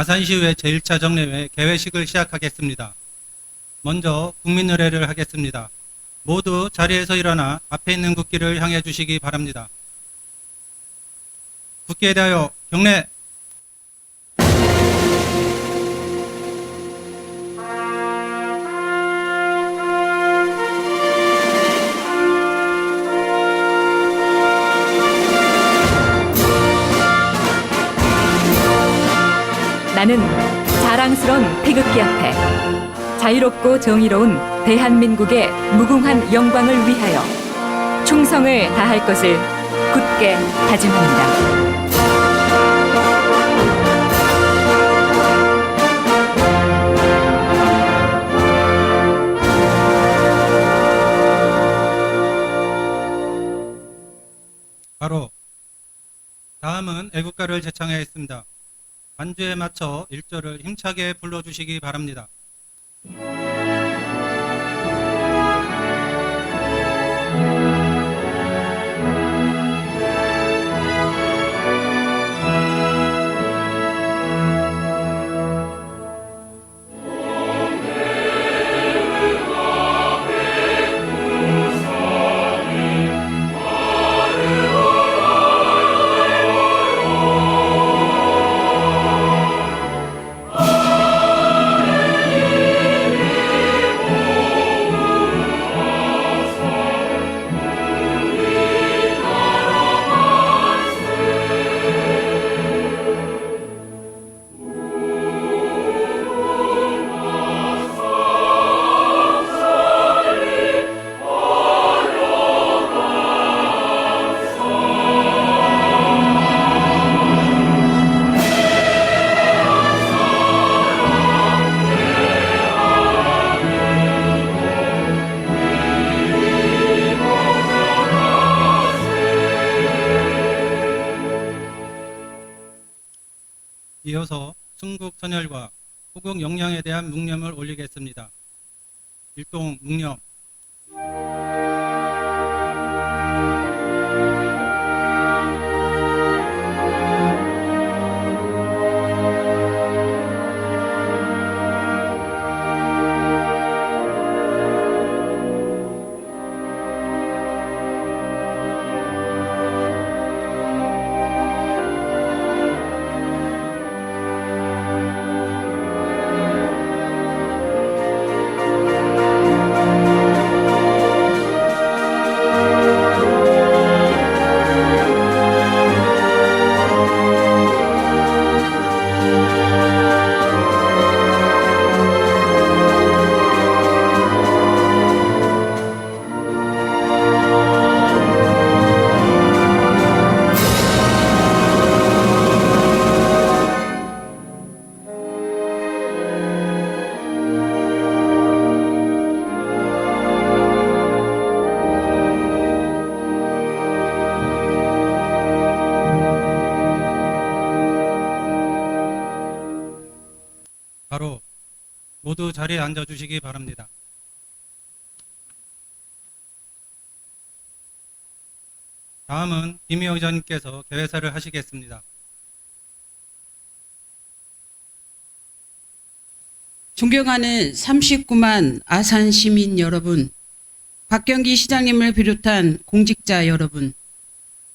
아산시의회 제1차 정례회 개회식을 시작하겠습니다. 먼저 국민의례를 하겠습니다. 모두 자리에서 일어나 앞에 있는 국기를 향해 주시기 바랍니다. 국기에 대하여 경례! 나는 자랑스러운 태극기 앞에 자유롭고 정의로운 대한민국의 무궁한 영광을 위하여 충성을 다할 것을 굳게 다짐합니다. 바로 다음은 애국가를 제창하겠습니다. 반주에 맞춰 1절을 힘차게 불러주시기 바랍니다. 이어서 순국 선열과 호국 영령에 대한 묵념을 올리겠습니다. 일동 묵념. 바로 모두 자리에 앉아주시기 바랍니다. 다음은 김희영 의장님께서 개회사를 하시겠습니다. 존경하는 39만 아산 시민 여러분, 박경기 시장님을 비롯한 공직자 여러분,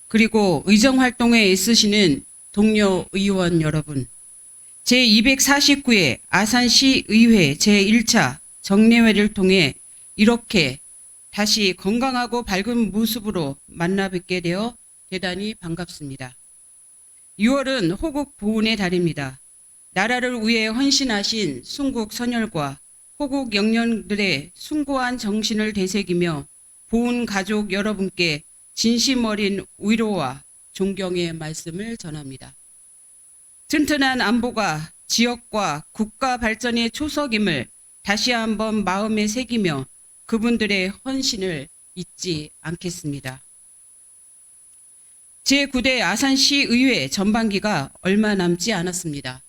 그리고 의정활동에 애쓰시는 동료 의원 여러분, 제249회 아산시의회 제1차 정례회를 통해 이렇게 다시 건강하고 밝은 모습으로 만나 뵙게 되어 대단히 반갑습니다. 6월은 호국 보훈의 달입니다. 나라를 위해 헌신하신 순국 선열과 호국 영령들의 숭고한 정신을 되새기며 보훈 가족 여러분께 진심 어린 위로와 존경의 말씀을 전합니다. 튼튼한 안보가 지역과 국가 발전의 초석임을 다시 한번 마음에 새기며 그분들의 헌신을 잊지 않겠습니다. 제9대 아산시의회 전반기가 얼마 남지 않았습니다.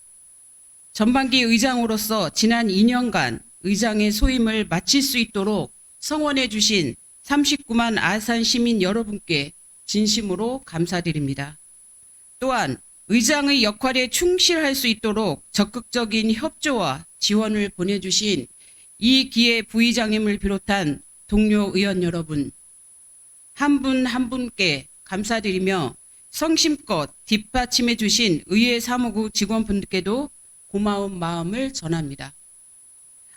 전반기 의장으로서 지난 2년간 의장의 소임을 마칠 수 있도록 성원해 주신 39만 아산 시민 여러분께 진심으로 감사드립니다. 또한 의장의 역할에 충실할 수 있도록 적극적인 협조와 지원을 보내주신 이기혜 부의장님을 비롯한 동료 의원 여러분, 한 분 한 분께 감사드리며 성심껏 뒷받침해 주신 의회 사무국 직원분들께도 고마운 마음을 전합니다.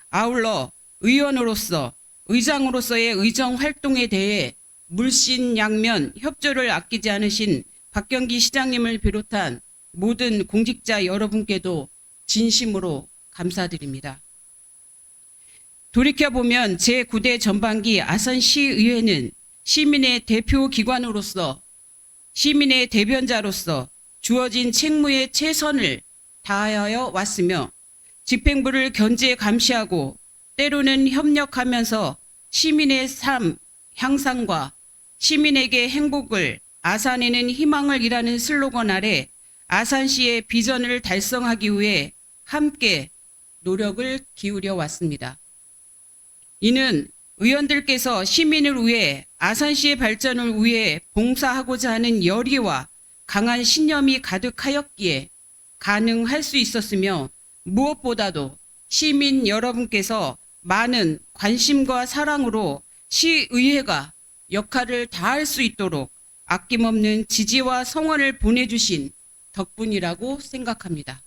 아울러 의원으로서 의장으로서의 의정 활동에 대해 물신양면 협조를 아끼지 않으신 박경기 시장님을 비롯한 모든 공직자 여러분께도 진심으로 감사드립니다. 돌이켜보면 제9대 전반기 아산시의회는 시민의 대표 기관으로서 시민의 대변자로서 주어진 책무에 최선을 다하여 왔으며 집행부를 견제 감시하고 때로는 협력하면서 시민의 삶 향상과 시민에게 행복을 아산에는 희망을 이라는 슬로건 아래 아산시의 비전을 달성하기 위해 함께 노력을 기울여 왔습니다. 이는 의원들께서 시민을 위해 아산시의 발전을 위해 봉사하고자 하는 열의와 강한 신념이 가득하였기에 가능할 수 있었으며 무엇보다도 시민 여러분께서 많은 관심과 사랑으로 시의회가 역할을 다할 수 있도록 아낌없는 지지와 성원을 보내주신 덕분이라고 생각합니다.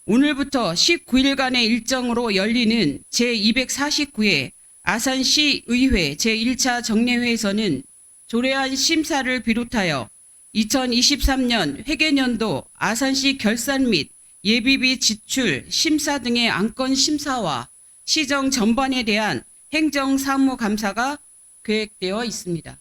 오늘부터 19일간의 일정으로 열리는 제249회 아산시의회 제1차 정례회에서는 조례안 심사를 비롯하여 2023년 회계년도 아산시 결산 및 예비비 지출 심사 등의 안건 심사와 시정 전반에 대한 행정사무감사가 계획되어 있습니다.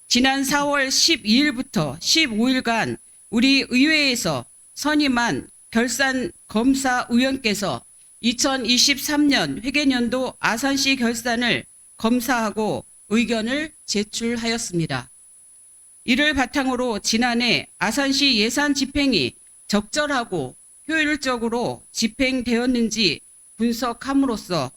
지난 4월 12일부터 15일간 우리 의회에서 선임한 결산 검사위원께서 2023년 회계년도 아산시 결산을 검사하고 의견을 제출하였습니다. 이를 바탕으로 지난해 아산시 예산 집행이 적절하고 효율적으로 집행되었는지 분석함으로써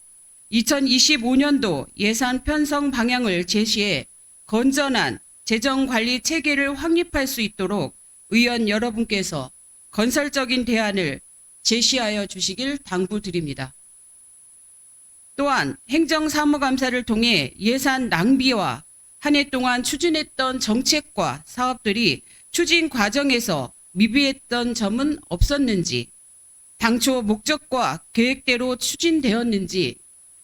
2025년도 예산 편성 방향을 제시해 건전한 재정관리 체계를 확립할 수 있도록 의원 여러분께서 건설적인 대안을 제시하여 주시길 당부드립니다. 또한 행정사무감사를 통해 예산 낭비와 한 해 동안 추진했던 정책과 사업들이 추진 과정에서 미비했던 점은 없었는지, 당초 목적과 계획대로 추진되었는지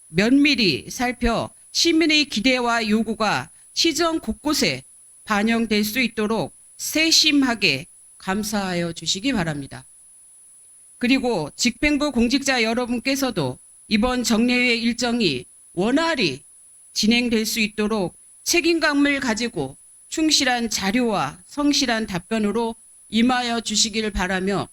면밀히 살펴 시민의 기대와 요구가 시정 곳곳에 반영될 수 있도록 세심하게 감사하여 주시기 바랍니다. 그리고 집행부 공직자 여러분께서도 이번 정례회 일정이 원활히 진행될 수 있도록 책임감을 가지고 충실한 자료와 성실한 답변으로 임하여 주시기를 바라며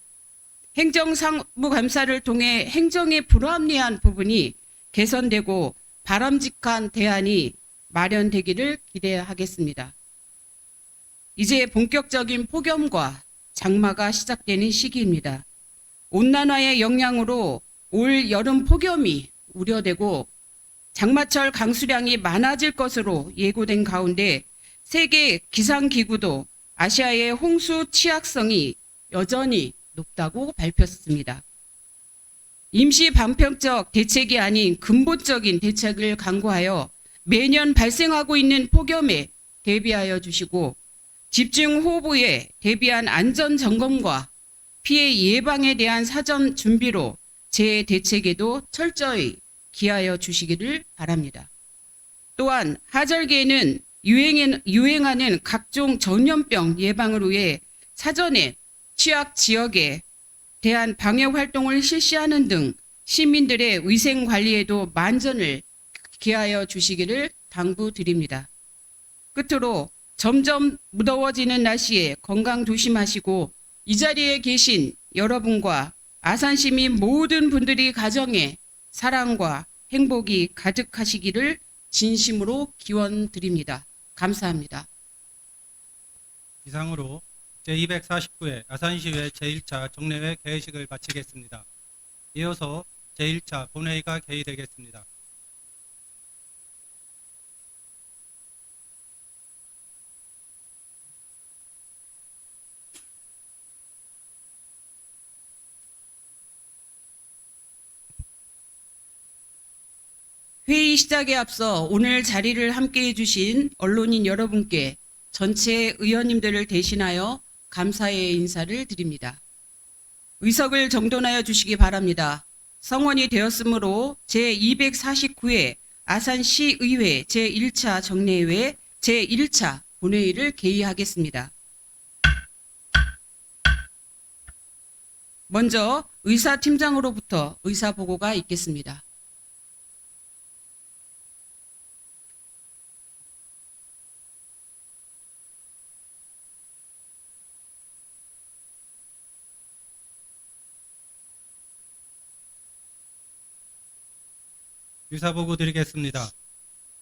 행정사무감사를 통해 행정의 불합리한 부분이 개선되고 바람직한 대안이 마련되기를 기대하겠습니다. 이제 본격적인 폭염과 장마가 시작되는 시기입니다. 온난화의 영향으로 올 여름 폭염이 우려되고 장마철 강수량이 많아질 것으로 예고된 가운데 세계 기상기구도 아시아의 홍수 취약성이 여전히 높다고 밝혔습니다. 임시 방편적 대책이 아닌 근본적인 대책을 강구하여 매년 발생하고 있는 폭염에 대비하여 주시고 집중호우에 대비한 안전점검과 피해 예방에 대한 사전 준비로 재대책에도 철저히 기하여 주시기를 바랍니다. 또한 하절기에는 유행하는 각종 전염병 예방을 위해 사전에 취약 지역에 대한 방역 활동을 실시하는 등 시민들의 위생 관리에도 만전을 기하여 주시기를 당부드립니다. 끝으로 점점 무더워지는 날씨에 건강 조심하시고 이 자리에 계신 여러분과 아산 시민 모든 분들이 가정에 사랑과 행복이 가득하시기를 진심으로 기원드립니다. 감사합니다. 이상으로 제249회 아산시의회 제1차 정례회 개회식을 마치겠습니다. 이어서 제1차 본회의가 개의되겠습니다. 회의 시작에 앞서 오늘 자리를 함께해 주신 언론인 여러분께 전체 의원님들을 대신하여 감사의 인사를 드립니다. 의석을 정돈하여 주시기 바랍니다. 성원이 되었으므로 제249회 아산시의회 제1차 정례회 제1차 본회의를 개의하겠습니다. 먼저 의사팀장으로부터 의사보고가 있겠습니다. 의사보고 드리겠습니다.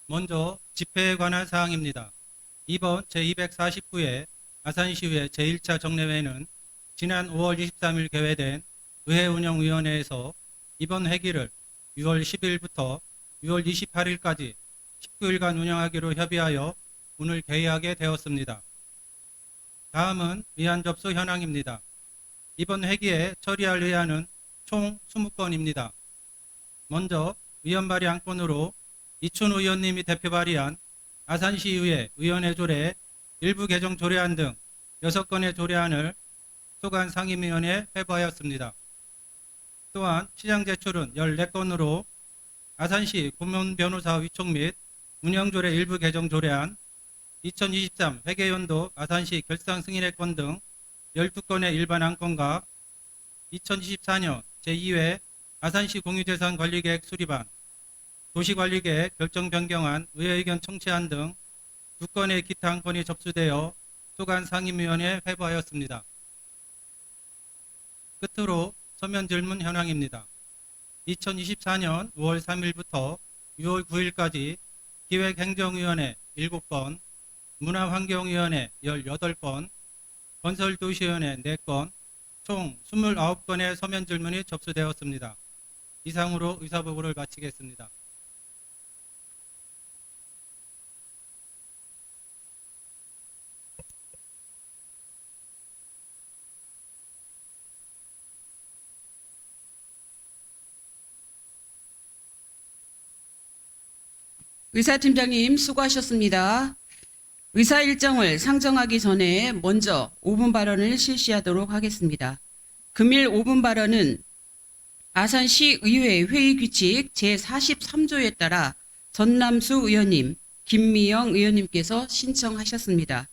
먼저 집회에 관한 사항입니다. 이번 제249회 아산시의회 제1차 정례회는 지난 5월 23일 개회된 의회운영위원회에서 이번 회기를 6월 10일부터 6월 28일까지 19일간 운영하기로 협의하여 오늘 개의하게 되었습니다. 다음은 의안 접수 현황입니다. 이번 회기에 처리할 의안은 총 20건입니다. 먼저 의원 발의 안건으로 이춘우 의원님이 대표 발의한 아산시의회 의원회 조례 일부 개정 조례안 등 6건의 조례안을 소관 상임위원회에 회부하였습니다. 또한 시장 제출은 14건으로 아산시 고문 변호사 위촉 및 운영조례 일부 개정 조례안, 2023 회계연도 아산시 결산 승인의 건 등 12건의 일반 안건과 2024년 제2회 아산시 공유재산 관리계획 수립안, 도시관리계획 결정 변경안 의회 의견 청취안 등 2건의 기타 안건이 접수되어 소관 상임위원회에 회부하였습니다. 끝으로 서면 질문 현황입니다. 2024년 5월 3일부터 6월 9일까지 기획행정위원회 7건, 문화환경위원회 18건, 건설도시위원회 4건, 총 29건의 서면 질문이 접수되었습니다. 이상으로 의사보고를 마치겠습니다. 의사팀장님 수고하셨습니다. 의사 일정을 상정하기 전에 먼저 5분 발언을 실시하도록 하겠습니다. 금일 5분 발언은 아산시의회 회의규칙 제43조에 따라 전남수 의원님, 김미영 의원님께서 신청하셨습니다.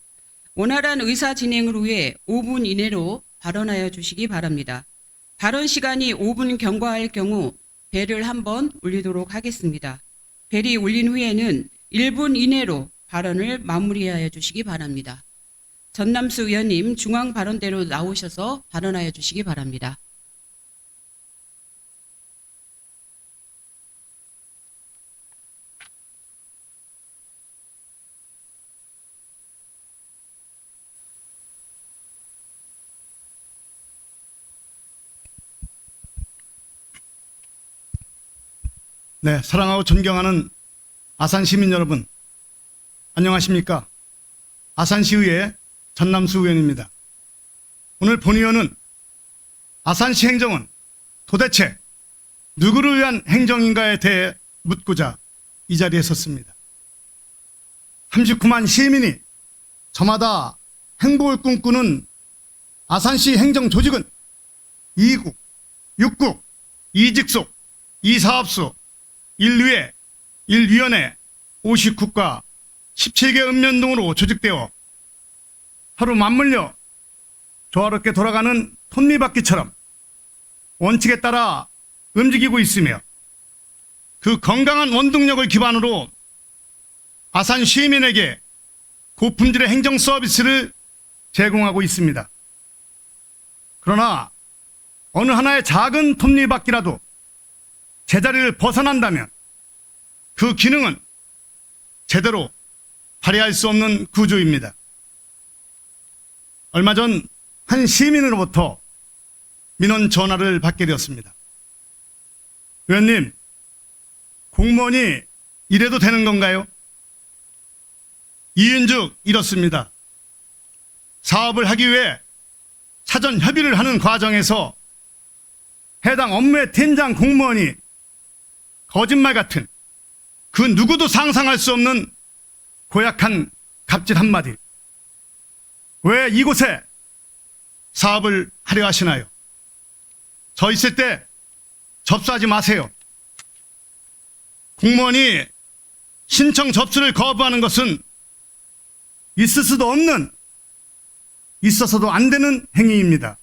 원활한 의사 진행을 위해 5분 이내로 발언하여 주시기 바랍니다. 발언 시간이 5분 경과할 경우 벨을 한번 울리도록 하겠습니다. 벨이 울린 후에는 1분 이내로 발언을 마무리하여 주시기 바랍니다. 전남수 의원님 중앙 발언대로 나오셔서 발언하여 주시기 바랍니다. 네, 사랑하고 존경하는 아산 시민 여러분, 안녕하십니까? 아산시의회 전남수 의원입니다. 오늘 본의원은 아산시 행정은 도대체 누구를 위한 행정인가에 대해 묻고자 이 자리에 섰습니다. 39만 시민이 저마다 행복을 꿈꾸는 아산시 행정 조직은 2국, 6국, 2직속, 2사업소, 1의회, 1위원회, 59가 17개 읍면동으로 조직되어 하루 맞물려 조화롭게 돌아가는 톱니바퀴처럼 원칙에 따라 움직이고 있으며 그 건강한 원동력을 기반으로 아산 시민에게 고품질의 행정 서비스를 제공하고 있습니다. 그러나 어느 하나의 작은 톱니바퀴라도 제자리를 벗어난다면 그 기능은 제대로 발휘할 수 없는 구조입니다. 얼마 전 한 시민으로부터 민원 전화를 받게 되었습니다. 의원님, 공무원이 이래도 되는 건가요? 이윤즉 이렇습니다. 사업을 하기 위해 사전 협의를 하는 과정에서 해당 업무의 팀장 공무원이 거짓말 같은 그 누구도 상상할 수 없는 고약한 갑질 한마디. 왜 이곳에 사업을 하려 하시나요? 저 있을 때 접수하지 마세요. 공무원이 신청 접수를 거부하는 것은 있을 수도 없는, 있어서도 안 되는 행위입니다.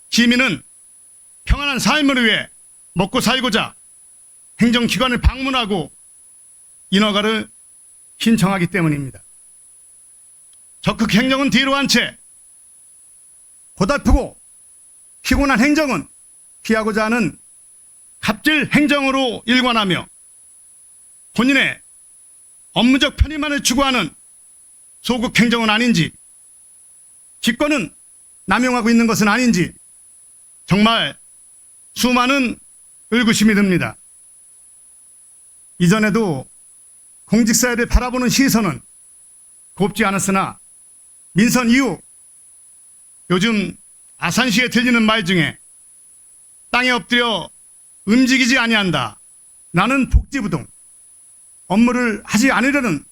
시민은 평안한 삶을 위해 먹고 살고자 행정기관을 방문하고 인허가를 신청하기 때문입니다. 적극 행정은 뒤로 한 채 고달프고 피곤한 행정은 피하고자 하는 갑질 행정으로 일관하며 본인의 업무적 편의만을 추구하는 소극 행정은 아닌지, 직권은 남용하고 있는 것은 아닌지 정말 수많은 의구심이 듭니다. 이전에도 공직사회를 바라보는 시선은 곱지 않았으나 민선 이후 요즘 아산시에 들리는 말 중에 땅에 엎드려 움직이지 아니한다, 나는 복지부동, 업무를 하지 않으려는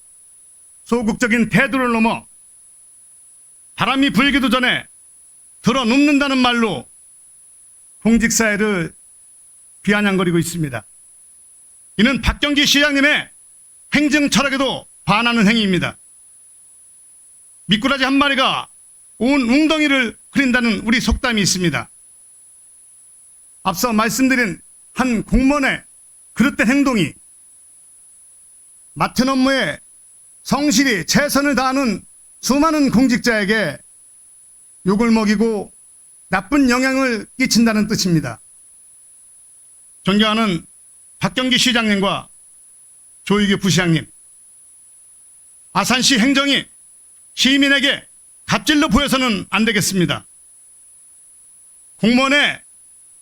소극적인 태도를 넘어 바람이 불기도 전에 들어눕는다는 말로 공직사회를 비아냥거리고 있습니다. 이는 박경기 시장님의 행정 철학에도 반하는 행위입니다. 미꾸라지 한 마리가 온 웅덩이를 흐린다는 우리 속담이 있습니다. 앞서 말씀드린 한 공무원의 그릇된 행동이 맡은 업무에 성실히 최선을 다하는 수많은 공직자에게 욕을 먹이고 나쁜 영향을 끼친다는 뜻입니다. 존경하는 박경기 시장님과 조희규 부시장님, 아산시 행정이 시민에게 갑질로 보여서는 안 되겠습니다. 공무원의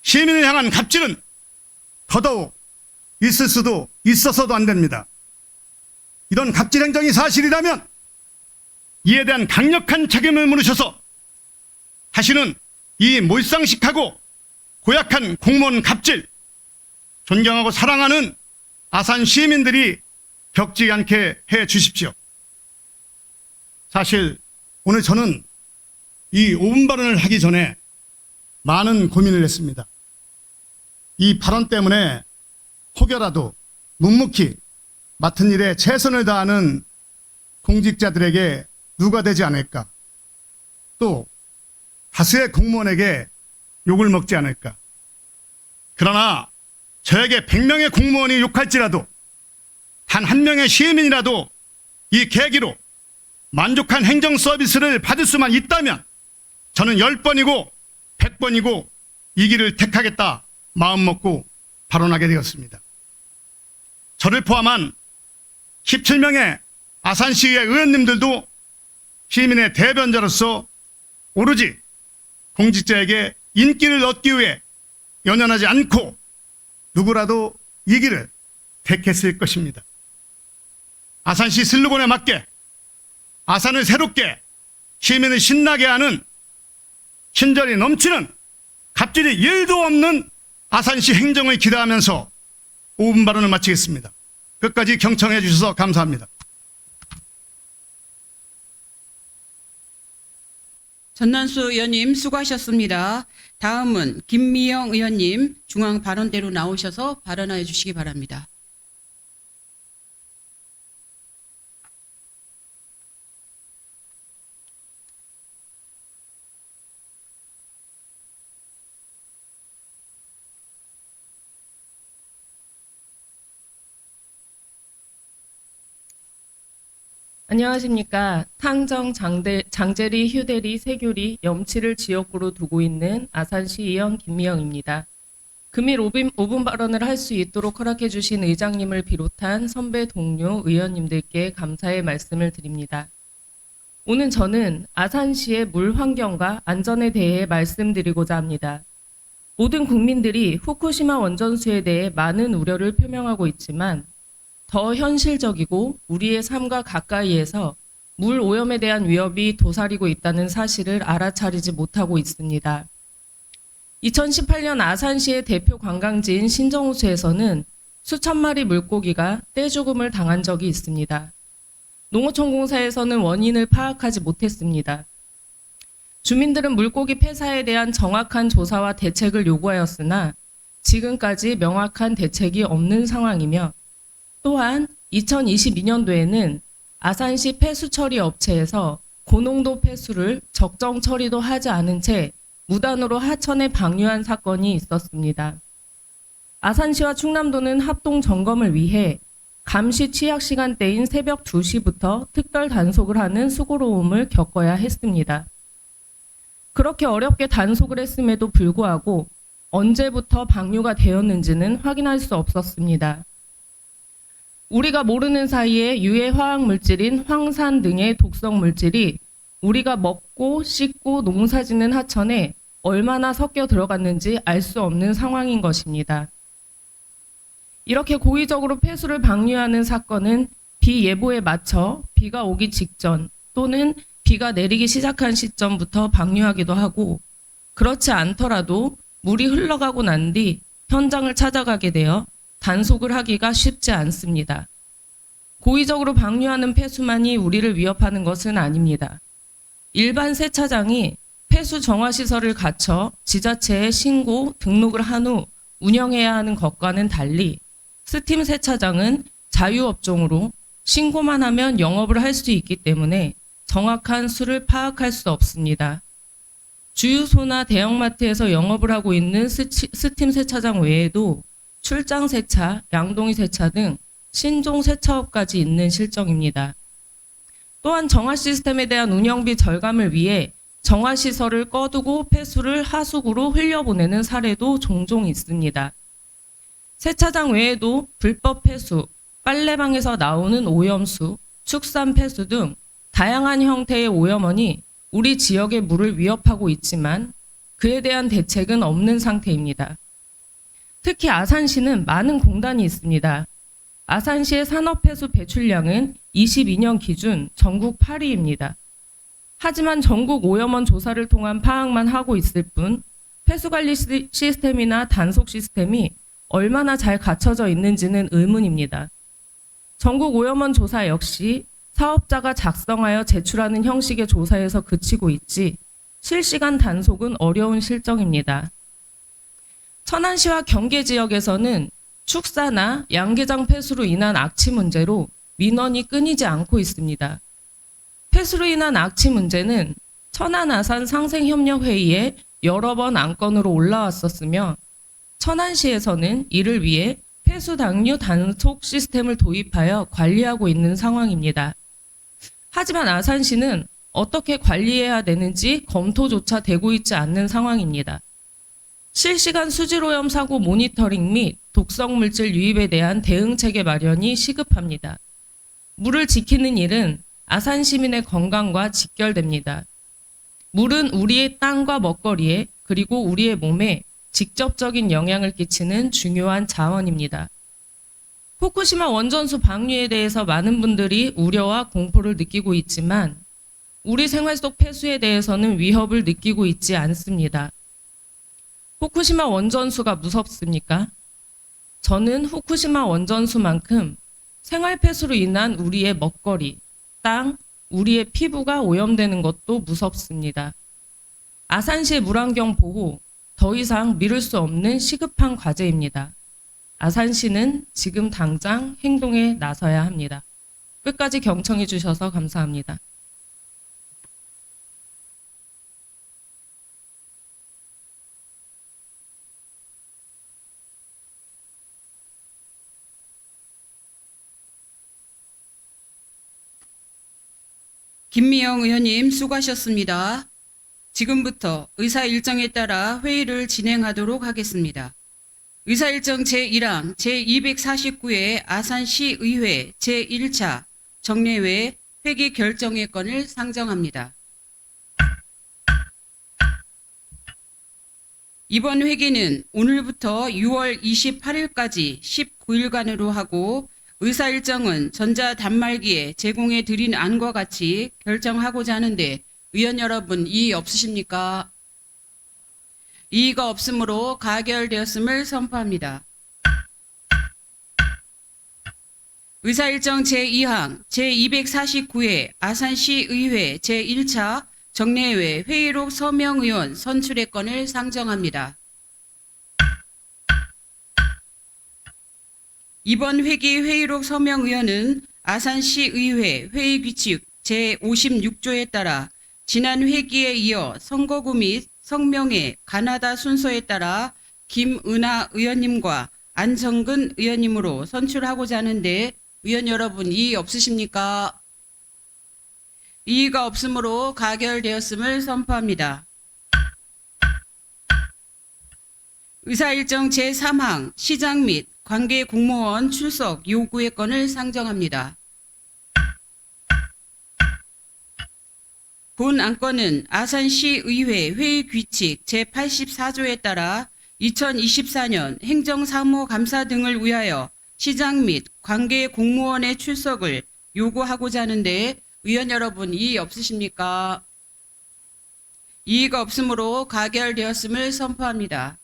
시민을 향한 갑질은 더더욱 있을 수도 있어서도 안 됩니다. 이런 갑질 행정이 사실이라면 이에 대한 강력한 책임을 물으셔서 다시는 이 몰상식하고 고약한 공무원 갑질, 존경하고 사랑하는 아산 시민들이 겪지 않게 해 주십시오. 사실 오늘 저는 이 5분 발언을 하기 전에 많은 고민을 했습니다. 이 발언 때문에 혹여라도 묵묵히 맡은 일에 최선을 다하는 공직자들에게 누가 되지 않을까, 또 다수의 공무원에게 욕을 먹지 않을까. 그러나 저에게 100명의 공무원이 욕할지라도 단 한 명의 시민이라도 이 계기로 만족한 행정 서비스를 받을 수만 있다면 저는 10번이고 100번이고 이 길을 택하겠다 마음먹고 발언하게 되었습니다. 저를 포함한 17명의 아산시의 의원님들도 시민의 대변자로서 오로지 공직자에게 인기를 얻기 위해 연연하지 않고 누구라도 이 길을 택했을 것입니다. 아산시 슬로건에 맞게 아산을 새롭게 시민을 신나게 하는 친절이 넘치는 갑질이 1도 없는 아산시 행정을 기대하면서 5분 발언을 마치겠습니다. 끝까지 경청해 주셔서 감사합니다. 전난수 의원님 수고하셨습니다. 다음은 김미영 의원님 중앙 발언대로 나오셔서 발언해 주시기 바랍니다. 안녕하십니까. 탕정, 장제리, 휴대리, 세교리, 염치를 지역구로 두고 있는 아산시 의원 김미영입니다. 금일 5분 발언을 할 수 있도록 허락해 주신 의장님을 비롯한 선배 동료 의원님들께 감사의 말씀을 드립니다. 오늘 저는 아산시의 물 환경과 안전에 대해 말씀드리고자 합니다. 모든 국민들이 후쿠시마 원전수에 대해 많은 우려를 표명하고 있지만 더 현실적이고 우리의 삶과 가까이에서 물 오염에 대한 위협이 도사리고 있다는 사실을 알아차리지 못하고 있습니다. 2018년 아산시의 대표 관광지인 신정호수에서는 수천 마리 물고기가 떼죽음을 당한 적이 있습니다. 농어촌공사에서는 원인을 파악하지 못했습니다. 주민들은 물고기 폐사에 대한 정확한 조사와 대책을 요구하였으나 지금까지 명확한 대책이 없는 상황이며, 또한 2022년도에는 아산시 폐수처리 업체에서 고농도 폐수를 적정 처리도 하지 않은 채 무단으로 하천에 방류한 사건이 있었습니다. 아산시와 충남도는 합동 점검을 위해 감시 취약 시간대인 새벽 2시부터 특별 단속을 하는 수고로움을 겪어야 했습니다. 그렇게 어렵게 단속을 했음에도 불구하고 언제부터 방류가 되었는지는 확인할 수 없었습니다. 우리가 모르는 사이에 유해 화학 물질인 황산 등의 독성 물질이 우리가 먹고 씻고 농사짓는 하천에 얼마나 섞여 들어갔는지 알 수 없는 상황인 것입니다. 이렇게 고의적으로 폐수를 방류하는 사건은 비 예보에 맞춰 비가 오기 직전 또는 비가 내리기 시작한 시점부터 방류하기도 하고, 그렇지 않더라도 물이 흘러가고 난 뒤 현장을 찾아가게 되어 단속을 하기가 쉽지 않습니다. 고의적으로 방류하는 폐수만이 우리를 위협하는 것은 아닙니다. 일반 세차장이 폐수 정화시설을 갖춰 지자체에 신고, 등록을 한 후 운영해야 하는 것과는 달리 스팀 세차장은 자유업종으로 신고만 하면 영업을 할 수 있기 때문에 정확한 수를 파악할 수 없습니다. 주유소나 대형마트에서 영업을 하고 있는 스팀 세차장 외에도 출장 세차, 양동이 세차 등 신종 세차업까지 있는 실정입니다. 또한 정화 시스템에 대한 운영비 절감을 위해 정화 시설을 꺼두고 폐수를 하수구로 흘려보내는 사례도 종종 있습니다. 세차장 외에도 불법 폐수, 빨래방에서 나오는 오염수, 축산 폐수 등 다양한 형태의 오염원이 우리 지역의 물을 위협하고 있지만 그에 대한 대책은 없는 상태입니다. 특히 아산시는 많은 공단이 있습니다. 아산시의 산업폐수 배출량은 22년 기준 전국 8위입니다. 하지만 전국 오염원 조사를 통한 파악만 하고 있을 뿐 폐수관리 시스템이나 단속 시스템이 얼마나 잘 갖춰져 있는지는 의문입니다. 전국 오염원 조사 역시 사업자가 작성하여 제출하는 형식의 조사에서 그치고 있지 실시간 단속은 어려운 실정입니다. 천안시와 경계 지역에서는 축사나 양계장 폐수로 인한 악취 문제로 민원이 끊이지 않고 있습니다. 폐수로 인한 악취 문제는 천안 아산 상생협력회의에 여러 번 안건으로 올라왔었으며 천안시에서는 이를 위해 폐수 당류 단속 시스템을 도입하여 관리하고 있는 상황입니다. 하지만 아산시는 어떻게 관리해야 되는지 검토조차 되고 있지 않는 상황입니다. 실시간 수질오염 사고 모니터링 및 독성 물질 유입에 대한 대응 체계 마련이 시급합니다. 물을 지키는 일은 아산 시민의 건강과 직결됩니다. 물은 우리의 땅과 먹거리에 그리고 우리의 몸에 직접적인 영향을 끼치는 중요한 자원입니다. 후쿠시마 원전수 방류에 대해서 많은 분들이 우려와 공포를 느끼고 있지만 우리 생활 속 폐수에 대해서는 위협을 느끼고 있지 않습니다. 후쿠시마 원전수가 무섭습니까? 저는 후쿠시마 원전수만큼 생활 폐수로 인한 우리의 먹거리, 땅, 우리의 피부가 오염되는 것도 무섭습니다. 아산시의 물환경 보호, 더 이상 미룰 수 없는 시급한 과제입니다. 아산시는 지금 당장 행동에 나서야 합니다. 끝까지 경청해 주셔서 감사합니다. 김미영 의원님 수고하셨습니다. 지금부터 의사 일정에 따라 회의를 진행하도록 하겠습니다. 의사 일정 제1항 제249회 아산시 의회 제1차 정례회 회기 결정의 건을 상정합니다. 이번 회기는 오늘부터 6월 28일까지 19일간으로 하고 의사 일정은 전자 단말기에 제공해 드린 안과 같이 결정하고자 하는데 의원 여러분 이의 없으십니까? 이의가 없으므로 가결되었음을 선포합니다. 의사일정 제2항 제249회 아산시의회 제1차 정례회 회의록 서명의원 선출의 건을 상정합니다. 이번 회기 회의록 서명의원은 아산시의회 회의규칙 제56조에 따라 지난 회기에 이어 선거구 및 성명의 가나다 순서에 따라 김은하 의원님과 안정근 의원님으로 선출하고자 하는데 의원 여러분 이의 없으십니까? 이의가 없으므로 가결되었음을 선포합니다. 의사일정 제3항 시장 및 관계 공무원 출석 요구의 건을 상정합니다. 본 안건은 아산시의회 회의규칙 제84조에 따라 2024년 행정사무감사 등을 위하여 시장 및 관계 공무원의 출석을 요구하고자 하는데 의원 여러분 이의 없으십니까? 이의가 없으므로 가결되었음을 선포합니다.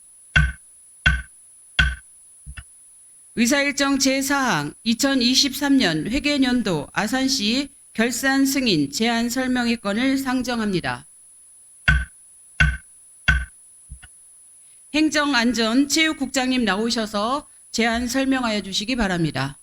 의사일정 제4항 2023년 회계연도 아산시 결산 승인 제안 설명의 건을 상정합니다. 행정안전체육국장님 나오셔서 제안 설명하여 주시기 바랍니다.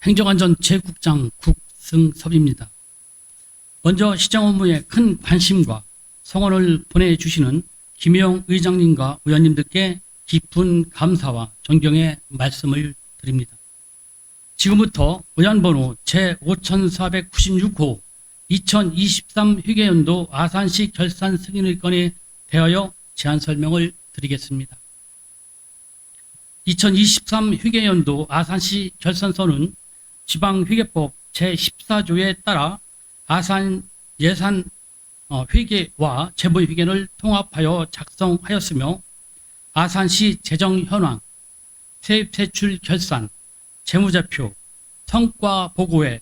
행정안전체육국장 국승섭입니다. 먼저 시장 업무에 큰 관심과 성원을 보내주시는 김영 의장님과 의원님들께 깊은 감사와 존경의 말씀을 드립니다. 지금부터 의안번호 제5496호 2023 회계연도 아산시 결산 승인의 건에 대하여 제안 설명을 드리겠습니다. 2023 회계연도 아산시 결산서는 지방회계법 제14조에 따라 아산 예산 회계와 재무회계를 통합하여 작성하였으며 아산시 재정 현황, 세입세출 결산, 재무제표, 성과 보고회,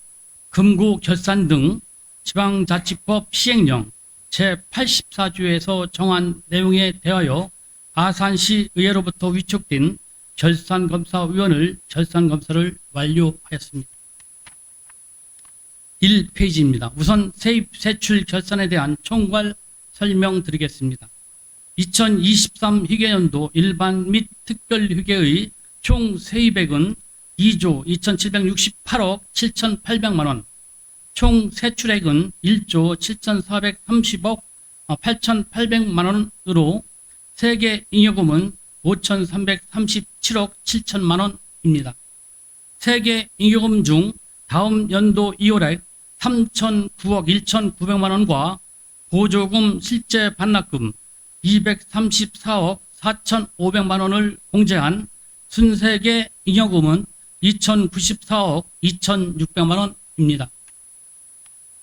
금고 결산 등 지방자치법 시행령 제84조에서 정한 내용에 대하여 아산시 의회로부터 위촉된 결산검사위원을 결산검사를 완료하였습니다. 1페이지입니다. 우선 세입세출 결산에 대한 총괄 설명드리겠습니다. 2023 회계연도 일반 및 특별회계의 총 세입액은 2조 2768억 7800만원, 총 세출액은 1조 7430억 8800만원으로 세계 잉여금은 5337억 7천만원입니다. 세계 잉여금 중 다음 연도 2월에 3009억 1900만원과 보조금 실제 반납금 234억 4500만원을 공제한 순세계 잉여금은 2094억 2600만원입니다.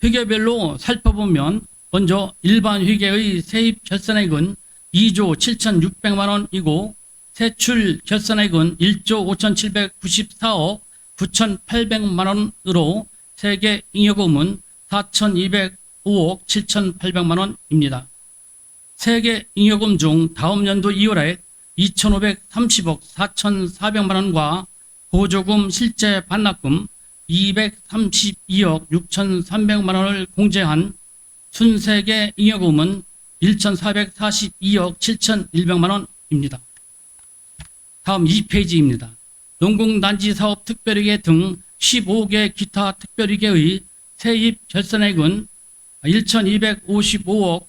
회계별로 살펴보면 먼저 일반 회계의 세입 결산액은 2조 7600만원이고 세출 결산액은 1조 5794억 9800만원으로 세계 잉여금은 4205억 7800만원입니다. 세계 잉여금 중 다음 연도 2월에 2530억 4400만원과 보조금 실제 반납금 232억 6300만원을 공제한 순세계 잉여금은 1442억 7100만원입니다. 다음 2페이지입니다. 농공단지사업 특별회계 등 15개 기타 특별회계의 세입 결산액은 1255억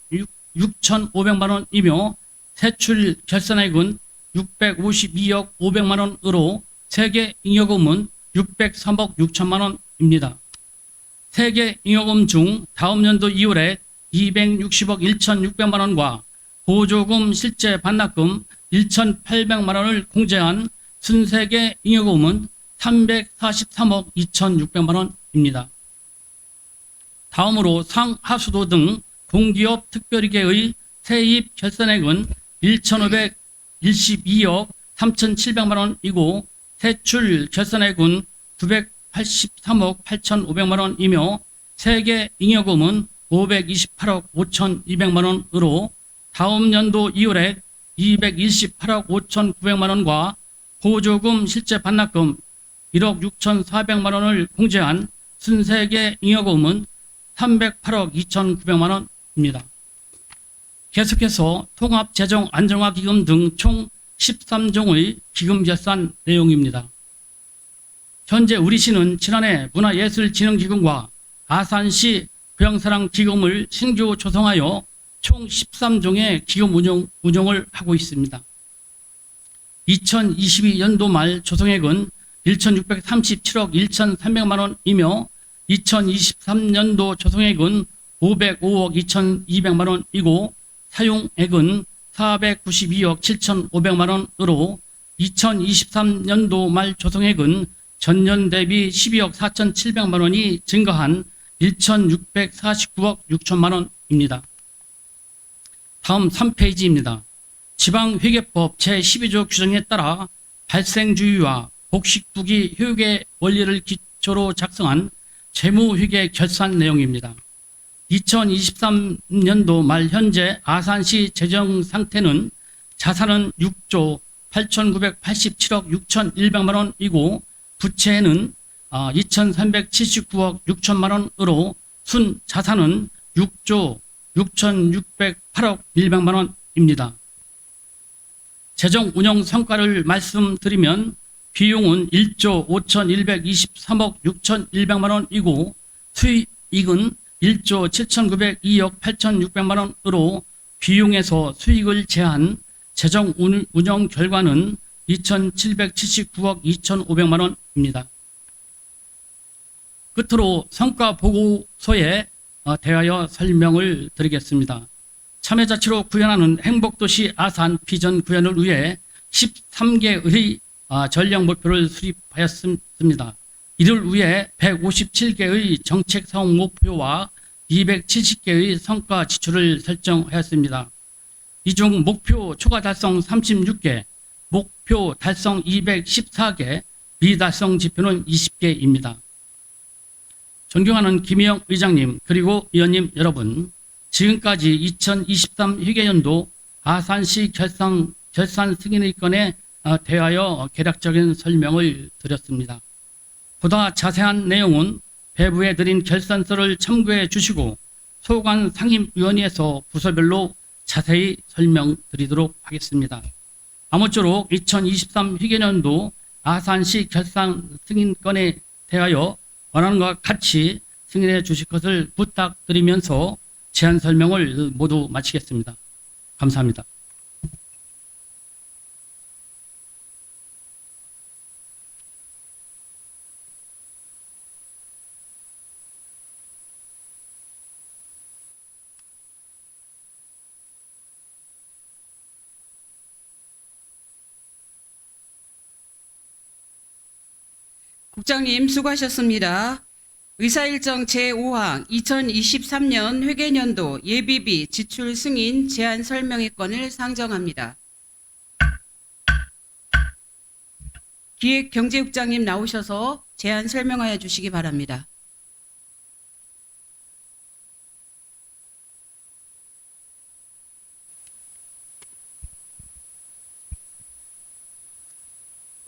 6500만원이며 세출 결산액은 652억 500만원으로 세계 잉여금은 603억 6천만원입니다. 세계 잉여금 중 다음 연도 2월에 260억 1600만원과 보조금 실제 반납금 1800만원을 공제한 순세계 잉여금은 343억 2600만원 원입니다. 다음으로 상하수도 등 공기업 특별회계의 세입 결산액은 1,512억 3,700만 원이고 세출 결산액은 983억 8,500만 원이며 세계 잉여금은 528억 5,200만 원으로 다음 연도 2월에 228억 5,900만 원과 보조금 실제 반납금 1억 6,400만 원을 공제한 순세계 잉여금은 308억 2,900만 원입니다. 계속해서 통합재정안정화기금 등 총 13종의 기금 결산 내용입니다. 현재 우리시는 지난해 문화예술진흥기금과 아산시 고향사랑기금을 신규 조성하여 총 13종의 기금 운용을 하고 있습니다. 2022년도 말 조성액은 1,637억 1,300만 원이며 2023년도 조성액은 505억 2,200만 원이고 사용액은 492억 7,500만 원으로 2023년도 말 조성액은 전년 대비 12억 4,700만 원이 증가한 1,649억 6천만 원입니다. 다음 3페이지입니다. 지방회계법 제12조 규정에 따라 발생주의와 복식부기 회계 원리를 기초로 작성한 재무회계 결산 내용입니다. 2023년도 말 현재 아산시 재정 상태는 자산은 6조 8,987억 6,100만 원이고 부채는 2,379억 6천만 원으로 순 자산은 6조 6,608억 100만 원입니다. 재정 운영 성과를 말씀드리면 비용은 1조 5,123억 6,100만 원이고 수익은 1조 7,902억 8,600만 원으로 비용에서 수익을 제한 재정 운영 결과는 2,779억 2,500만 원입니다. 끝으로 성과 보고서에 대하여 설명을 드리겠습니다. 참여자치로 구현하는 행복도시 아산 비전 구현을 위해 13개의 전략 목표를 수립하였습니다. 이를 위해 157개의 정책 사업 목표와 270개의 성과 지출을 설정하였습니다. 이 중 목표 초과 달성 36개, 목표 달성 214개, 미달성 지표는 20개입니다. 존경하는 김희영 의장님 그리고 위원님 여러분, 지금까지 2023 회계연도 아산시 결산 승인의 건에 대하여 개략적인 설명을 드렸습니다. 보다 자세한 내용은 배부에 드린 결산서를 참고해 주시고 소관 상임위원회에서 부서별로 자세히 설명드리도록 하겠습니다. 아무쪼록 2023 회계연도 아산시 결산 승인건에 대하여 원하는 것과 같이 승인해 주실 것을 부탁드리면서 제안 설명을 모두 마치겠습니다. 감사합니다. 국장님 수고하셨습니다. 의사일정 제5항 2023년 회계연도 예비비 지출 승인 제안 설명의 건을 상정합니다. 기획경제국장님 나오셔서 제안 설명하여 주시기 바랍니다.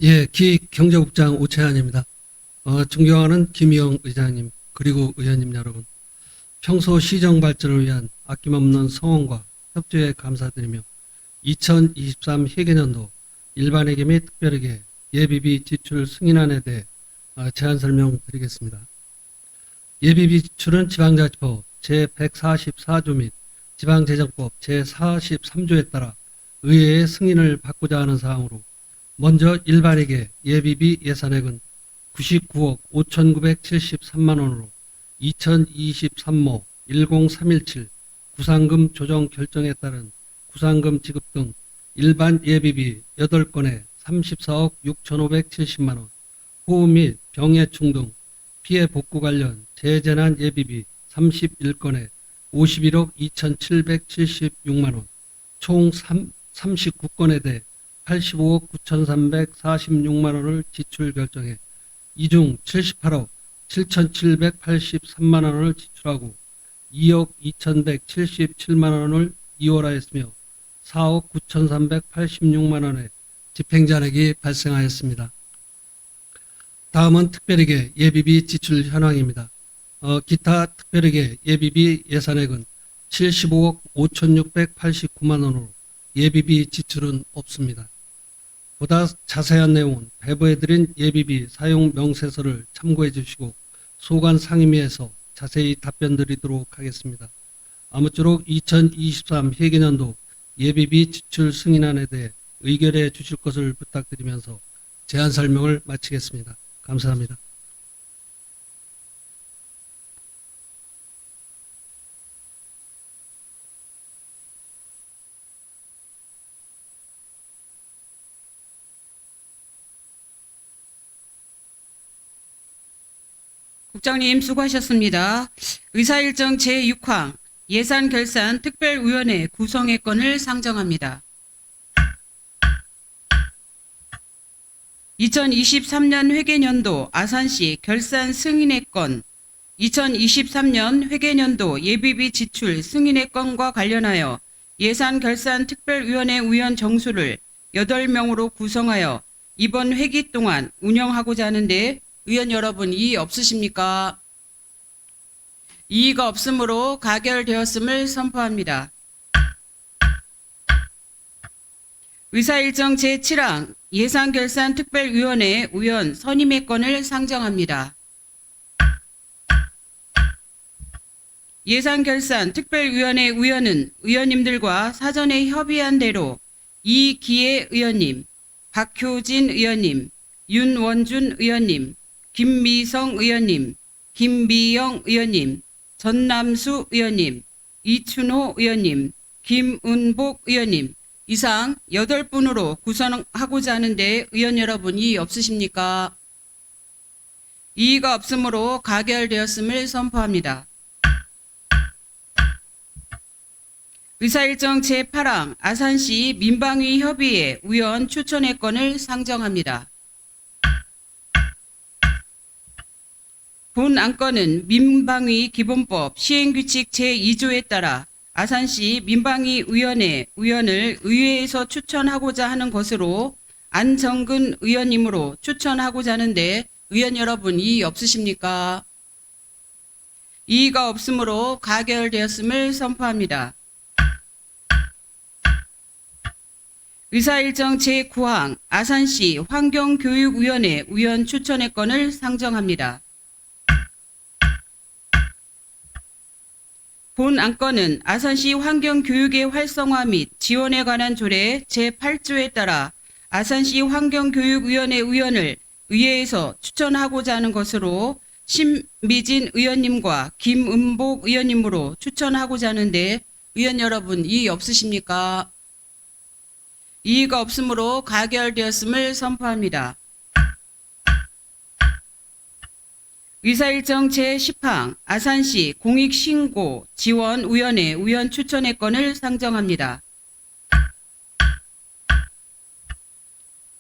예, 기획경제국장 오채환입니다. 존경하는 김희영 의장님 그리고 의원님 여러분, 평소 시정 발전을 위한 아낌없는 성원과 협조에 감사드리며 2023 회계연도 일반회계 및 특별회계 예비비 지출 승인안에 대해 제안 설명드리겠습니다. 예비비 지출은 지방자치법 제144조 및 지방재정법 제43조에 따라 의회의 승인을 받고자 하는 사항으로 먼저 일반회계 예비비 예산액은 99억 5,973만 원으로 2023모 10317 구상금 조정 결정에 따른 구상금 지급 등 일반 예비비 8건에 34억 6,570만 원, 호우 및 병해충 등 피해 복구 관련 재재난 예비비 31건에 51억 2,776만 원, 총 39건에 대해 85억 9,346만 원을 지출 결정해 이 중 78억 7,783만 원을 지출하고 2억 2,177만 원을 이월하였으며 4억 9,386만 원의 집행잔액이 발생하였습니다. 다음은 특별회계 예비비 지출 현황입니다. 기타 특별회계 예비비 예산액은 75억 5,689만 원으로 예비비 지출은 없습니다. 보다 자세한 내용은 배부해드린 예비비 사용 명세서를 참고해 주시고 소관 상임위에서 자세히 답변 드리도록 하겠습니다. 아무쪼록 2023 회계년도 예비비 지출 승인안에 대해 의결해 주실 것을 부탁드리면서 제안 설명을 마치겠습니다. 감사합니다. 국장님 수고하셨습니다. 의사일정 제6항 예산결산 특별위원회 구성의 건을 상정합니다. 2023년 회계년도 아산시 결산 승인의 건, 2023년 회계년도 예비비 지출 승인의 건과 관련하여 예산결산 특별위원회 위원 정수를 8명으로 구성하여 이번 회기 동안 운영하고자 하는데 의원 여러분 이의 없으십니까? 이의가 없으므로 가결되었음을 선포합니다. 의사일정 제7항 예산결산특별위원회 위원 선임의 건을 상정합니다. 예산결산특별위원회 위원은 의원님들과 사전에 협의한 대로 이기혜 의원님, 박효진 의원님, 윤원준 의원님, 김미성 의원님, 김비영 의원님, 전남수 의원님, 이춘호 의원님, 김은복 의원님 이상 8분으로 구성하고자 하는데 의원 여러분 이의 없으십니까? 이의가 없으므로 가결되었음을 선포합니다. 의사일정 제8항 아산시 민방위 협의회 위원 추천의 건을 상정합니다. 본 안건은 민방위 기본법 시행규칙 제2조에 따라 아산시 민방위위원회 위원을 의회에서 추천하고자 하는 것으로 안정근 의원님으로 추천하고자 하는데 의원 여러분 이의 없으십니까? 이의가 없으므로 가결되었음을 선포합니다. 의사일정 제9항 아산시 환경교육위원회 위원 추천의 건을 상정합니다. 본 안건은 아산시 환경교육의 활성화 및 지원에 관한 조례 제8조에 따라 아산시 환경교육위원회 위원을 의회에서 추천하고자 하는 것으로 신미진 의원님과 김은복 의원님으로 추천하고자 하는데 의원 여러분 이의 없으십니까? 이의가 없으므로 가결되었음을 선포합니다. 의사일정 제10항 아산시 공익신고 지원위원회 위원 추천의 건을 상정합니다.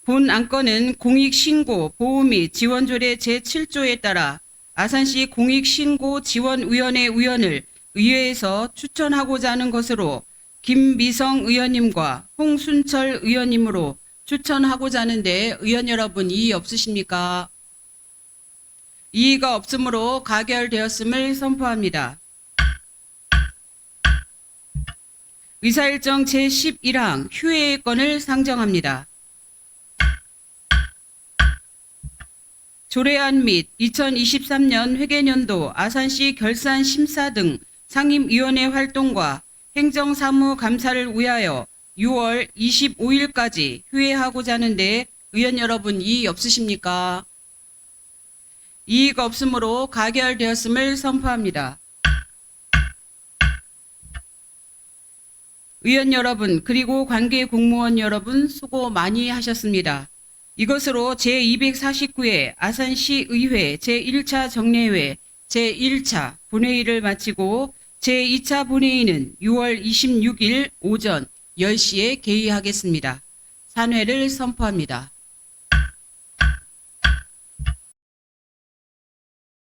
본 안건은 공익신고 보호 및 지원조례 제7조에 따라 아산시 공익신고 지원위원회 위원을 의회에서 추천하고자 하는 것으로 김미성 의원님과 홍순철 의원님으로 추천하고자 하는데 의원 여러분 이의 없으십니까? 이의가 없으므로 가결되었음을 선포합니다. 의사일정 제11항 휴회의 건을 상정합니다. 조례안 및 2023년 회계년도 아산시 결산 심사 등 상임위원회 활동과 행정사무 감사를 위하여 6월 25일까지 휴회하고자 하는데 의원 여러분 이의 없으십니까? 이의가 없으므로 가결되었음을 선포합니다. 의원 여러분 그리고 관계 공무원 여러분 수고 많이 하셨습니다. 이것으로 제249회 아산시의회 제1차 정례회 제1차 본회의를 마치고 제2차 본회의는 6월 26일 오전 10시에 개의하겠습니다. 산회를 선포합니다.